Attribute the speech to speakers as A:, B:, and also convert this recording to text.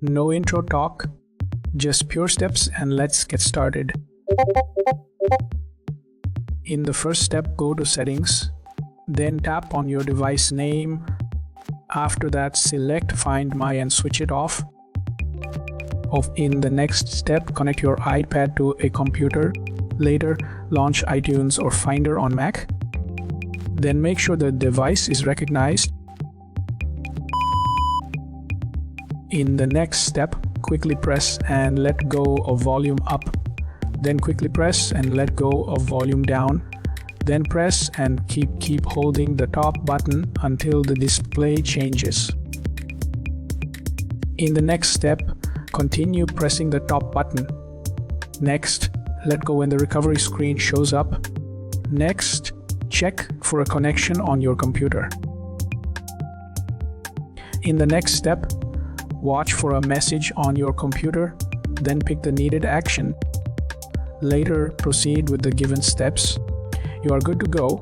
A: No intro talk, just pure steps, and let's get started. In the first step, go to Settings, then tap on your device name. After that, select Find My and switch it off. In the next step, connect your iPad to a computer. Later, launch iTunes or Finder on Mac. Then make sure the device is recognized. In the next step, quickly press and let go of volume up. Then quickly press and let go of volume down. Then press and keep holding the top button until the display changes. In the next step, continue pressing the top button. Next, let go when the recovery screen shows up. Next, check for a connection on your computer. In the next step, watch for a message on your computer, then pick the needed action. Later, proceed with the given steps. You are good to go.